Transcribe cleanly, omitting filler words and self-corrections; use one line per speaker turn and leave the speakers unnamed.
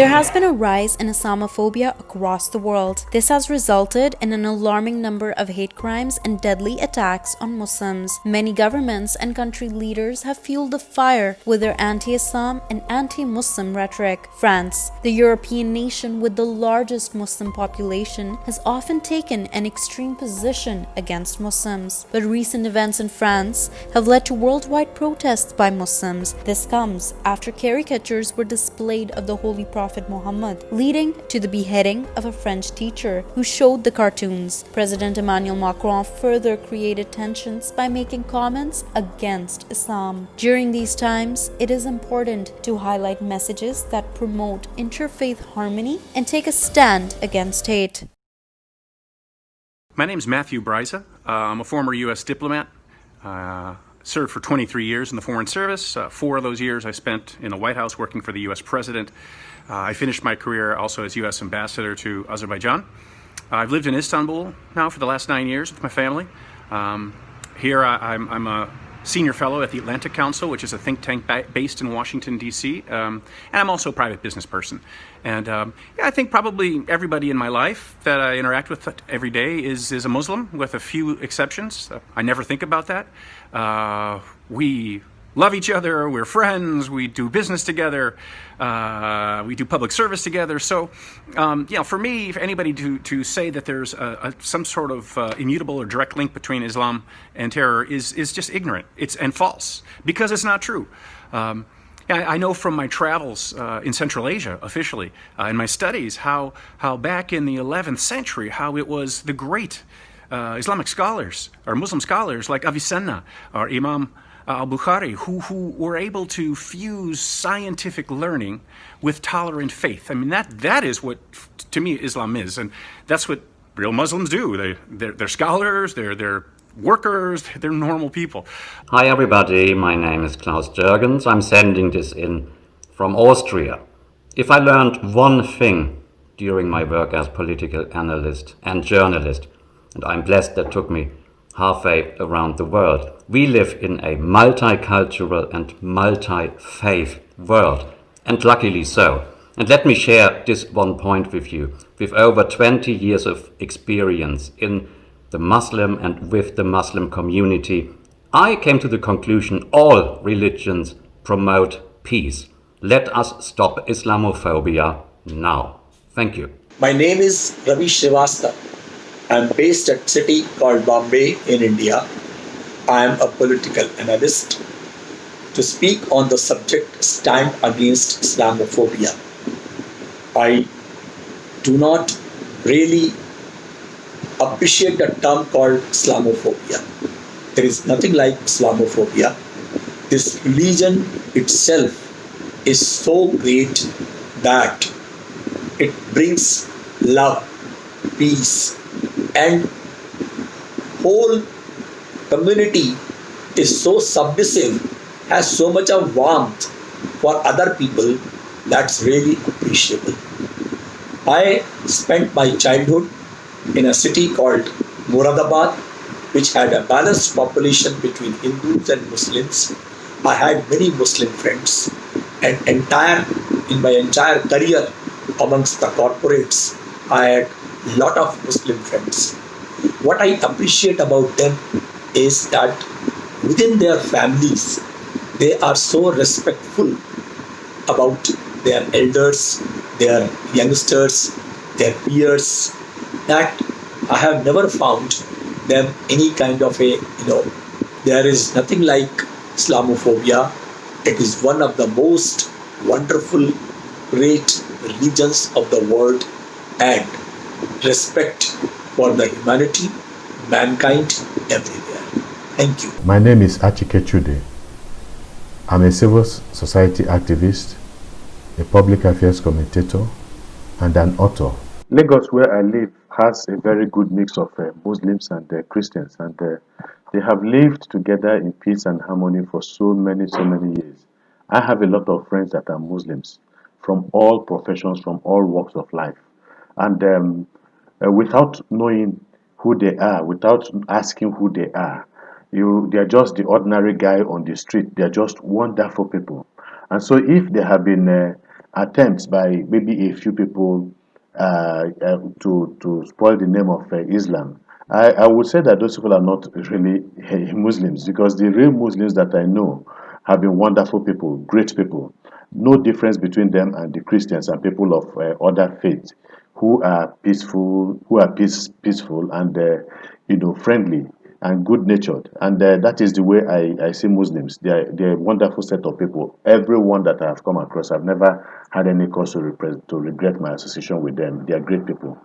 There has been a rise in Islamophobia across the world. This has resulted in an alarming number of hate crimes and deadly attacks on Muslims. Many governments and country leaders have fueled the fire with their anti-Islam and anti-Muslim rhetoric. France, the European nation with the largest Muslim population, has often taken an extreme position against Muslims. But recent events in France have led to worldwide protests by Muslims. This comes after caricatures were displayed of the Holy Prophet Muhammad, leading to the beheading of a French teacher who showed the cartoons. President Emmanuel Macron further created tensions by making comments against Islam. During these times, it is important to highlight messages that promote interfaith harmony and take a stand against hate.
My name is Matthew Bryza. I'm a former U.S. diplomat. Served for 23 years in the Foreign Service. 4 of those years I spent in the White House working for the U.S. President. I finished my career also as U.S. Ambassador to Azerbaijan. I've lived in Istanbul now for the last 9 years with my family. Here I'm a senior fellow at the Atlantic Council, which is a think tank based in Washington, D.C., and I'm also a private business person. And I think probably everybody in my life that I interact with every day is a Muslim, with a few exceptions. I never think about that. We love each other, we're friends, we do business together, we do public service together. So, for me, if anybody to say that there's some sort of immutable or direct link between Islam and terror is just ignorant. And false, because it's not true. I know from my travels in Central Asia, officially, in my studies, how back in the 11th century, how it was the great Islamic scholars, or Muslim scholars like Avicenna or Imam al-Bukhari, who were able to fuse scientific learning with tolerant faith. I mean, that is what, to me, Islam is, and that's what real Muslims do. They're scholars, they're workers, they're normal people.
Hi everybody, my name is Klaus Jurgens. I'm sending this in from Austria. If I learned one thing during my work as political analyst and journalist, and I'm blessed that took me halfway around the world. We live in a multicultural and multi-faith world, and luckily so. And let me share this one point with you. With over 20 years of experience in the Muslim and with the Muslim community, I came to the conclusion all religions promote peace. Let us stop Islamophobia now. Thank you.
My name is Ravi Shivasta. I'm based at a city called Bombay in India. I am a political analyst. To speak on the subject stand against Islamophobia, I do not really appreciate the term called Islamophobia. There is nothing like Islamophobia. This religion itself is so great that it brings love, peace, and whole community is so submissive, has so much of warmth for other people, that's really appreciable. I spent my childhood in a city called Moradabad, which had a balanced population between Hindus and Muslims. I had many Muslim friends, and in my entire career amongst the corporates, I had a lot of Muslim friends. What I appreciate about them is that within their families, they are so respectful about their elders, their youngsters, their peers, that I have never found them any kind of there is nothing like Islamophobia. It is one of the most wonderful, great religions of the world, and respect for the humanity, mankind everywhere. Thank you.
My name is Achike Chude. I'm a civil society activist, a public affairs commentator, and an author. Lagos, where I live, has a very good mix of Muslims and Christians, and they have lived together in peace and harmony for so many years. I have a lot of friends that are Muslims from all professions, from all walks of life, and without knowing who they are, without asking who they are, they are just the ordinary guy on the street. They are just wonderful people. And so if they have been attempts by maybe a few people to spoil the name of Islam. I would say that those people are not really Muslims, because the real Muslims that I know have been wonderful people, great people. No difference between them and the Christians and people of other faiths who are peaceful, peaceful and friendly and good natured. And that is the way I see Muslims. They're a wonderful set of people. Everyone that I have come across, I've never had any cause to regret my association with them. They are great people.